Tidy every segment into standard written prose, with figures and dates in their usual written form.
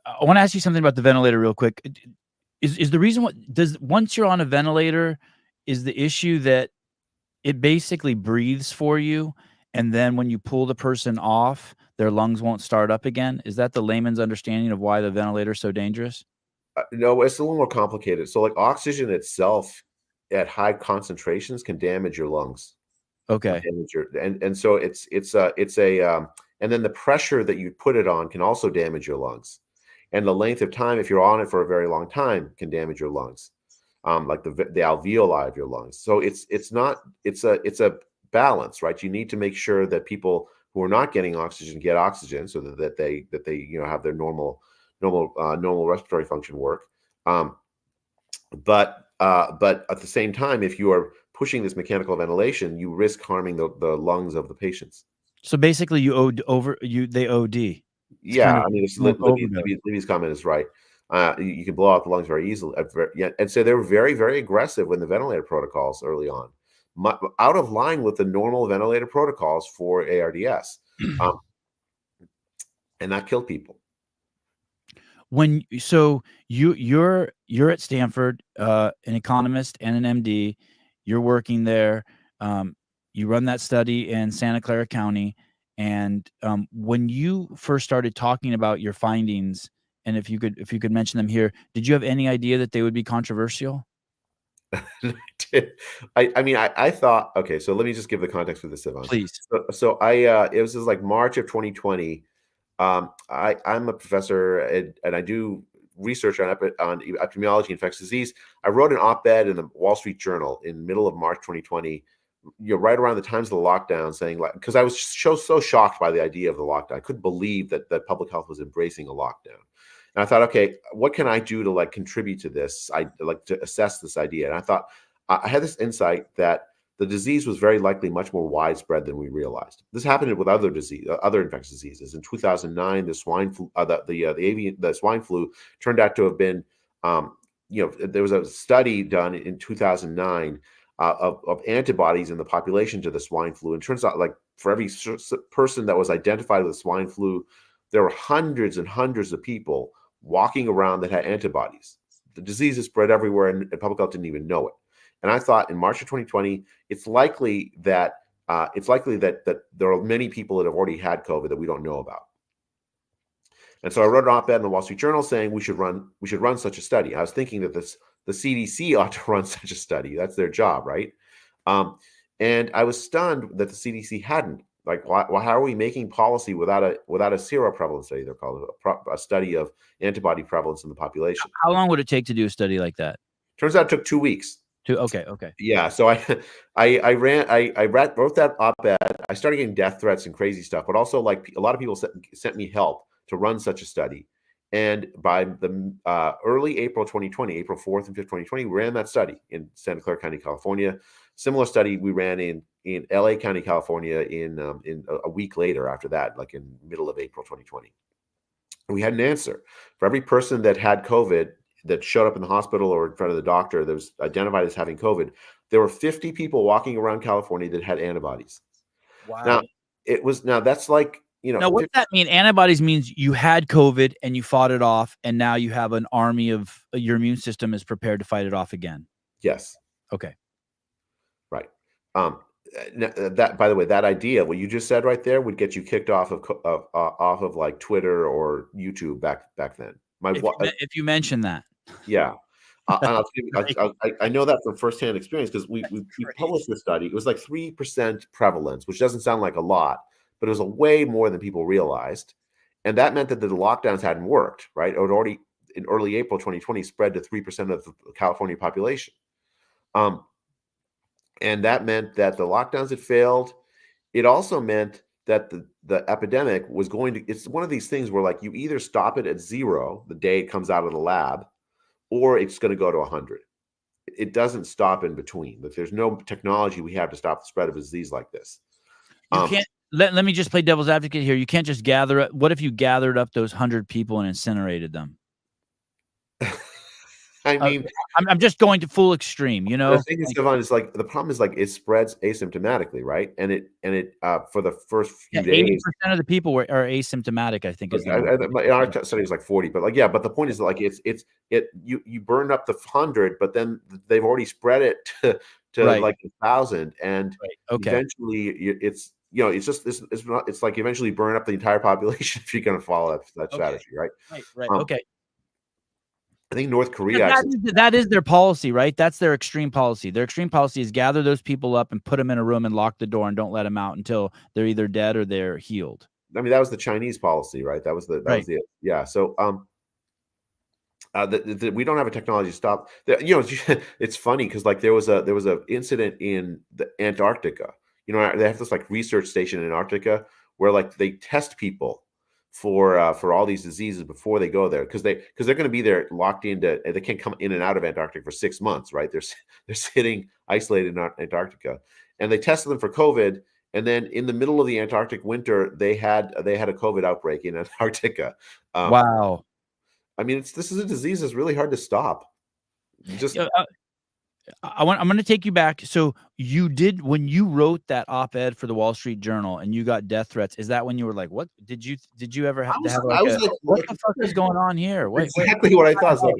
I want to ask you something about the ventilator real quick. Is the reason once you're on a ventilator, is the issue that it basically breathes for you, and then when you pull the person off, their lungs won't start up again? Is that the layman's understanding of why the ventilator is so dangerous? No, it's a little more complicated. So, like oxygen itself at high concentrations can damage your lungs. Okay. Damage your and so it's a and then the pressure that you put it on can also damage your lungs, and the length of time, if you're on it for a very long time, can damage your lungs, like the alveoli of your lungs. So it's a balance, right? You need to make sure that people who are not getting oxygen get oxygen, so that they have their normal respiratory function work. Um, but at the same time, if you are pushing this mechanical ventilation, you risk harming the lungs of the patients. So basically, they OD. It's Yeah, kind of I mean, it's overdose. Libby's comment is right. You can blow out the lungs very easily. Yeah, and so they were very, very aggressive in the ventilator protocols early on, out of line with the normal ventilator protocols for ARDS, and that killed people. You're at Stanford, an economist and an MD. You're working there. You run that study in Santa Clara County, and when you first started talking about your findings, and if you could mention them here, did you have any idea that they would be controversial? I thought, okay, so let me just give the context for this, Sevan. Please. So it was just like March of 2020. I'm a professor and I do research on epidemiology, infectious disease. I wrote an op-ed in the Wall Street Journal in middle of March 2020, right around the times of the lockdown, saying, like, because I was so shocked by the idea of the lockdown. I couldn't believe that public health was embracing a lockdown. And I thought, okay, what can I do to like contribute to this? I like to assess this idea. And I thought I had this insight that the disease was very likely much more widespread than we realized. This happened with other infectious diseases. In 2009, the swine flu, the swine flu turned out to have been, there was a study done in 2009 of antibodies in the population to the swine flu, and it turns out, like, for every person that was identified with swine flu, there were hundreds and hundreds of people walking around that had antibodies. The disease is spread everywhere, and public health didn't even know it. And I thought in March of 2020, it's likely that that there are many people that have already had COVID that we don't know about. And so I wrote an op-ed in the Wall Street Journal saying we should run such a study. I was thinking that the CDC ought to run such a study. That's their job, right? And I was stunned that the CDC hadn't. Like, how are we making policy without a seroprevalence study? They're called a study of antibody prevalence in the population. How long would it take to do a study like that? Turns out it took 2 weeks. Okay. Yeah, so I wrote that op-ed. I started getting death threats and crazy stuff, but also, like, a lot of people sent me help to run such a study. And by the early April 2020, April 4th and 5th, 2020, we ran that study in Santa Clara County, California. Similar study we ran in LA County, California in a week later after that, like in middle of April 2020. We had an answer. For every person that had COVID that showed up in the hospital or in front of the doctor that was identified as having COVID, there were 50 people walking around California that had antibodies. Wow. Now that's like, now, what does that mean? Antibodies means you had COVID and you fought it off, and now you have an army of your immune system is prepared to fight it off again. Yes. Okay. Right. That, by the way, that idea, what you just said right there, would get you kicked off of like Twitter or YouTube back then. If you mention that. Yeah. I know that from firsthand experience, because we published this study. It was like 3% prevalence, which doesn't sound like a lot, but it was a way more than people realized. And that meant that the lockdowns hadn't worked, right? It had already, in early April 2020, spread to 3% of the California population. And that meant that the lockdowns had failed. It also meant that the epidemic was going to, it's one of these things where, like, you either stop it at 0 the day it comes out of the lab, or it's going to go to 100. It doesn't stop in between. But there's no technology we have to stop the spread of a disease like this. You can't, let me just play devil's advocate here. You can't just gather up. What if you gathered up those 100 people and incinerated them? I mean, I'm just going to full extreme, you the know? thing is, Like, Sevan, is like the problem is like it spreads asymptomatically, right? And it for the first yeah, few days. 80% of the people are asymptomatic, I think is the number. In our study is like 40, but like, yeah, but the point is like you burn up the 100, but then they've already spread it to Right, like 1,000, and right, okay. eventually it's it's just it's not it's like eventually burn up the entire population if you're going to follow that Okay. strategy, right? Right, right, Um, okay. I think North Because Korea actually. that is their policy, right? That's their extreme policy. Their extreme policy is gather those people up and put them in a room and lock the door and don't let them out until they're either dead or they're healed. I mean, that was the Chinese policy, right? That was Right. the yeah. So we don't have a technology to stop. It's funny because like there was a incident in the Antarctica. They have this like research station in Antarctica where like they test people for all these diseases before they go there because they're going to be there locked into. They can't come in and out of Antarctica for 6 months, right? They're sitting isolated in Antarctica, and they tested them for COVID. And then in the middle of the Antarctic winter, they had a COVID outbreak in Antarctica. Um, Wow. I mean, this is a disease that's really hard to stop. You just Yeah, I'm gonna take you back. So you did when you wrote that op-ed for the Wall Street Journal and you got death threats, is that when you were like, "What did you ever I have I like was a like, what the fuck is going on here? Wait, exactly what I thought. It's like,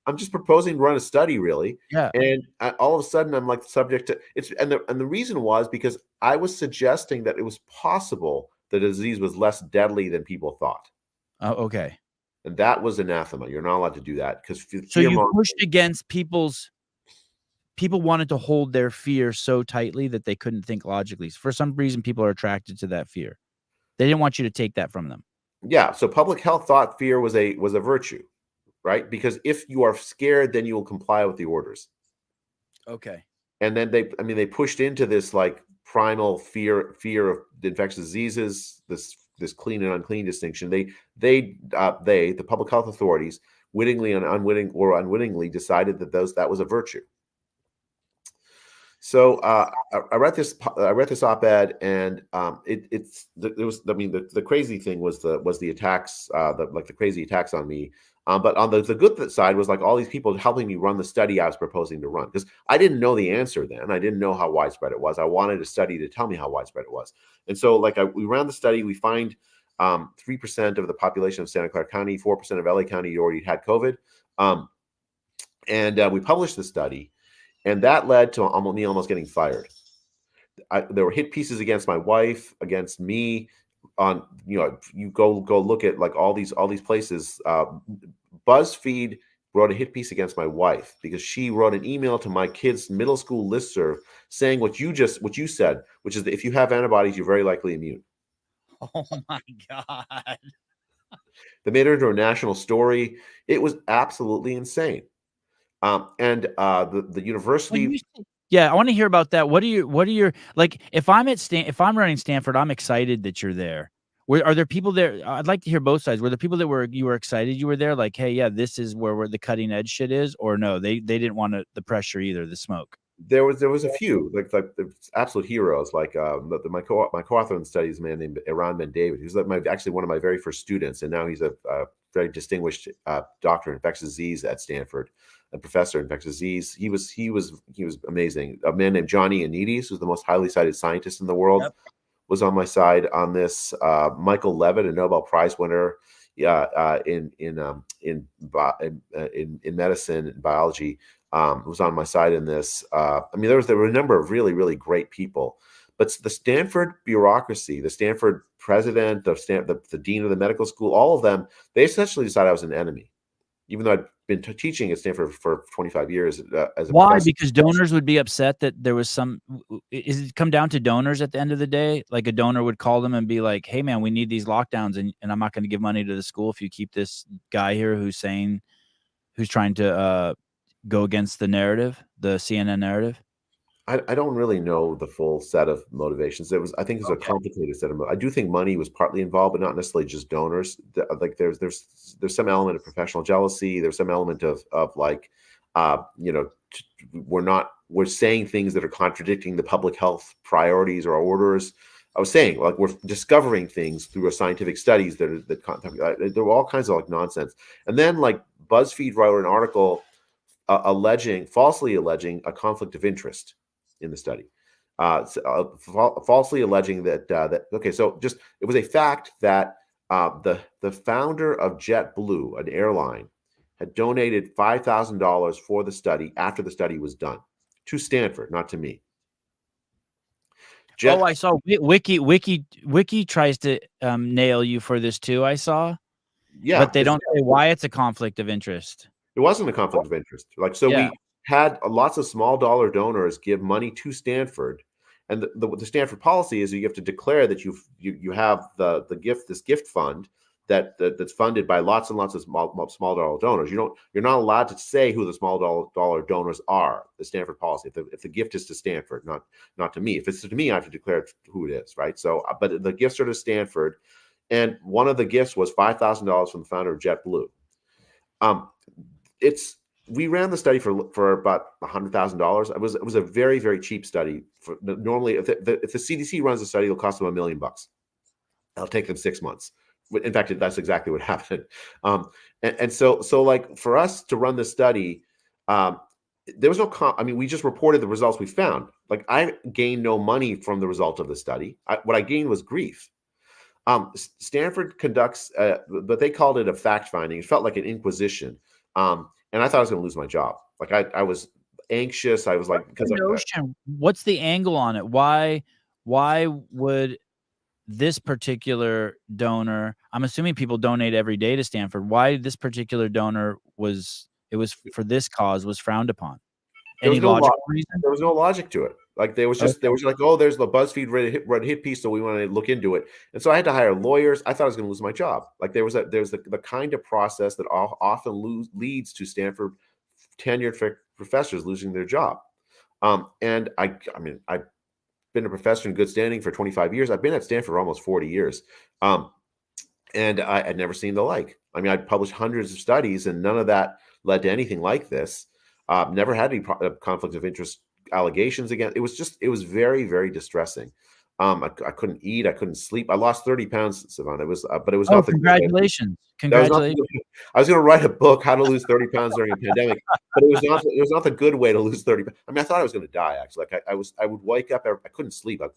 I'm just proposing to run a study, really, yeah. and all of a sudden, I'm like subject to it's. And the reason was because I was suggesting that it was possible the disease was less deadly than people thought, Oh, okay. and that was anathema. You're not allowed to do that because So fear you mongering. pushed against people wanted to hold their fear so tightly that they couldn't think logically. For some reason, people are attracted to that fear. They didn't want you to take that from them. Yeah, so public health thought fear was a virtue, right? Because if you are scared, then you will comply with the orders. Okay. And then they pushed into this like primal fear of infectious diseases, this clean and unclean distinction. The public health authorities wittingly and unwittingly decided that was a virtue. So I read this op-ed, and the crazy thing was the attacks, the crazy attacks on me. But on the good side was like all these people helping me run the study I was proposing to run, because I didn't know the answer then. I didn't know how widespread it was. I wanted a study to tell me how widespread it was. And so like we ran the study. We find 3% of the population of Santa Clara County, 4% of LA County already had COVID. And we published the study, and that led to me almost getting fired. There were hit pieces against my wife, against me. You go look at like all these places. BuzzFeed wrote a hit piece against my wife because she wrote an email to my kids' middle school listserv saying what you said, which is that if you have antibodies, you're very likely immune. Oh my God. They made it into a national story. It was absolutely insane. And the university. Yeah, I want to hear about that. What are your like? If I'm running Stanford, I'm excited that you're there. Are there people there? I'd like to hear both sides. Were there people that you were excited you were there? Like, hey, yeah, this is where the cutting edge shit is, or no? They didn't want the pressure either, the smoke. There was a few like the absolute heroes, like my co-author in the study is a man named Eran Ben David, who's like actually one of my very first students, and now he's a very distinguished doctor in infectious disease at Stanford, a professor in infectious disease. He was amazing. A man named Johnny Anides, who's the most highly cited scientist in the world, Yep. was on my side on this. Michael Levitt, a Nobel Prize winner, in medicine and biology, was on my side in this. There were a number of really, really great people, but the Stanford bureaucracy, the Stanford president, the dean of the medical school, all of them, they essentially decided I was an enemy, even though I'd been teaching at Stanford for 25 years as a Why? professor. Because donors would be upset that there was some. Is it come down to donors at the end of the day? Like a donor would call them and be like, "Hey, man, we need these lockdowns, and I'm not going to give money to the school if you keep this guy here who's trying to go against the narrative, the CNN narrative." I don't really know the full set of motivations. I think it's a complicated set of. I do think money was partly involved, but not necessarily just donors. Like there's some element of professional jealousy. There's some element of like, we're saying things that are contradicting the public health priorities or orders. I was saying like we're discovering things through our scientific studies there were all kinds of like nonsense. And then like BuzzFeed wrote an article falsely alleging a conflict of interest in the study. Falsely alleging okay, so just it was a fact that the founder of JetBlue, an airline, had donated $5,000 for the study after the study was done to Stanford, not to me. I saw Wiki tries to nail you for this too. I saw, yeah, but they don't say why it's a conflict of interest. It wasn't a conflict of interest. We had lots of small dollar donors give money to Stanford, and the Stanford policy is you have to declare that you have this gift fund that's funded by lots and lots of small dollar donors. You're not allowed to say who the small dollar donors are. The Stanford policy. If the gift is to Stanford, not to me. If it's to me, I have to declare who it is, right? So, but the gifts are to Stanford, and one of the gifts was $5,000 from the founder of JetBlue. We ran the study for about $100,000. It was a very, very cheap study. Normally, if the CDC runs a study, it'll cost them $1 million. It'll take them 6 months. In fact, that's exactly what happened. So like for us to run this study, there was no. We just reported the results we found. Like I gained no money from the result of the study. What I gained was grief. Stanford conducts, but they called it a fact finding. It felt like an inquisition. And I thought I was going to lose my job. Like I was anxious. I was like, what's the angle on it? Why would this particular donor, I'm assuming people donate every day to Stanford. Why this particular donor was for this cause was frowned upon? Any logical reason? There was no logic to it. Like there was like, oh, there's the BuzzFeed Reddit hit piece, so we want to look into it. And so I had to hire lawyers. I thought I was going to lose my job. Like there's the kind of process that often leads to Stanford tenured professors losing their job. And I've been a professor in good standing for 25 years. I've been at Stanford for almost 40 years. And I had never seen the like. I published hundreds of studies, and none of that led to anything like this. Never had any conflict of interest allegations again. It was very, very distressing. I couldn't eat. I couldn't sleep. I lost 30 pounds, Sevan. It was, but it was not. Congratulations! Congratulations! I was going to write a book, How to Lose 30 Pounds During a Pandemic, but it was not the good way to lose 30 pounds. I thought I was going to die. Actually, like I would wake up. I couldn't sleep. I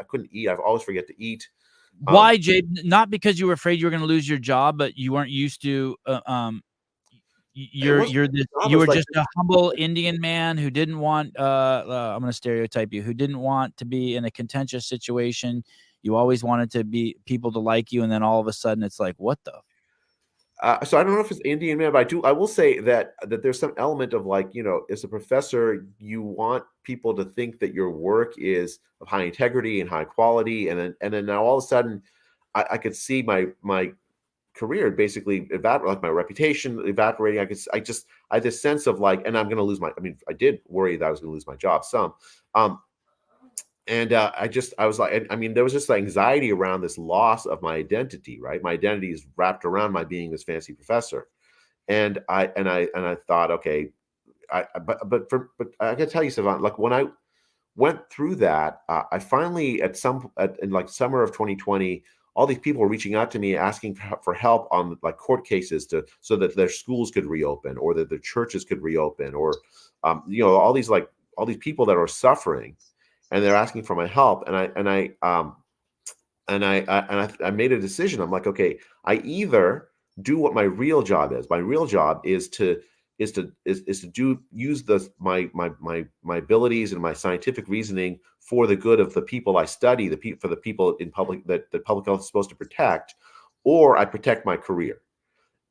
couldn't eat. I always forget to eat. Why, Jade? Not because you were afraid you were going to lose your job, but you weren't used to. You were just a humble Indian man who didn't want. I'm going to stereotype you. Who didn't want to be in a contentious situation. You always wanted to be people to like you, and then all of a sudden, it's like, what the? So I don't know if it's Indian man, but I will say that there's some element of like, as a professor, you want people to think that your work is of high integrity and high quality, and then now all of a sudden, I could see my career basically evaporate, like my reputation evaporating. I had this sense of like, and I'm going to lose I did worry that I was going to lose my job some. And I was like, there was just anxiety around this loss of my identity, right? My identity is wrapped around my being this fancy professor. And I thought, okay, but I can tell you, Sevan, like when I went through that, I finally in like summer of 2020, all these people were reaching out to me asking for help on like court cases so that their schools could reopen, or that their churches could reopen, or all these people that are suffering, and they're asking for my help. And I made a decision. I'm like, okay, I either do what my real job is. My real job is to use my abilities and my scientific reasoning for the good of the people I study, for the people in public that public health is supposed to protect, or I protect my career.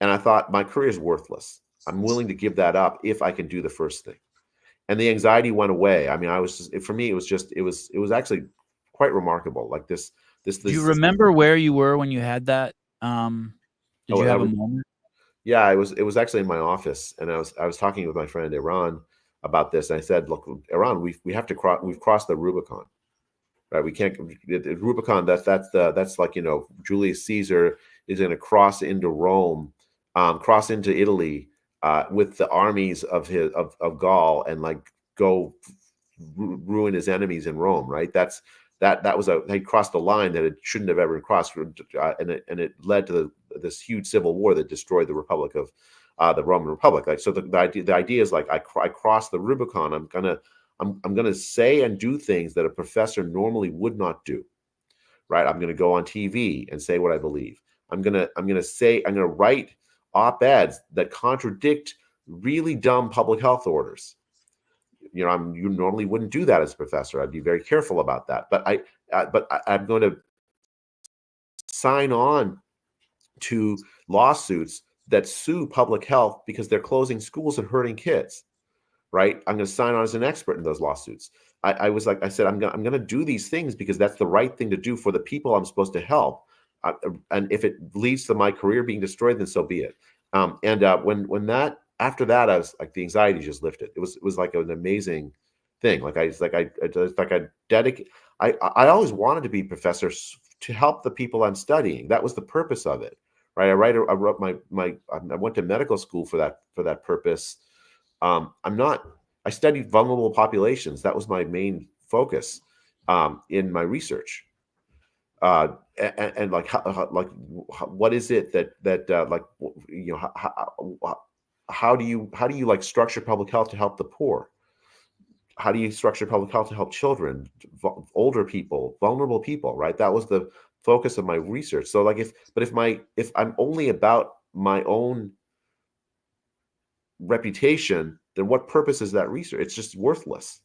And I thought my career is worthless. I'm willing to give that up if I can do the first thing. And the anxiety went away. For me, it was actually quite remarkable. Like this. Do you remember where you were when you had that? Did you have a moment? Yeah, it was actually in my office, and I was talking with my friend Iran about this. And I said, "Look, Iran, we've crossed the Rubicon, right? We can't Rubicon. That's like Julius Caesar is going to cross into Rome, cross into Italy with the armies of Gaul, and like go ruin his enemies in Rome, right? He crossed the line that it shouldn't have ever crossed, and it led to this huge civil war that destroyed the Republic the Roman Republic. Like, so the idea is like I cross the Rubicon. I'm gonna say and do things that a professor normally would not do. Right? I'm gonna go on TV and say what I believe. I'm gonna write op-eds that contradict really dumb public health orders. You know, you normally wouldn't do that as a professor. I'd be very careful about that. But I'm going to sign on to lawsuits that sue public health because they're closing schools and hurting kids. Right? I'm going to sign on as an expert in those lawsuits. I said, I'm going to do these things because that's the right thing to do for the people I'm supposed to help. And if it leads to my career being destroyed, then so be it. After that, I was like, the anxiety just lifted. It was like an amazing thing. I always wanted to be professor to help the people I'm studying. That was the purpose of it. Right. I went to medical school for that purpose. I studied vulnerable populations. That was my main focus in my research. And like, what is it that like, you know, how do you like structure public health to help the poor? How do you structure public health to help children, older people, vulnerable people? Right. That was the focus of my research. So like, if I'm only about my own reputation, then what purpose is that research? It's just worthless.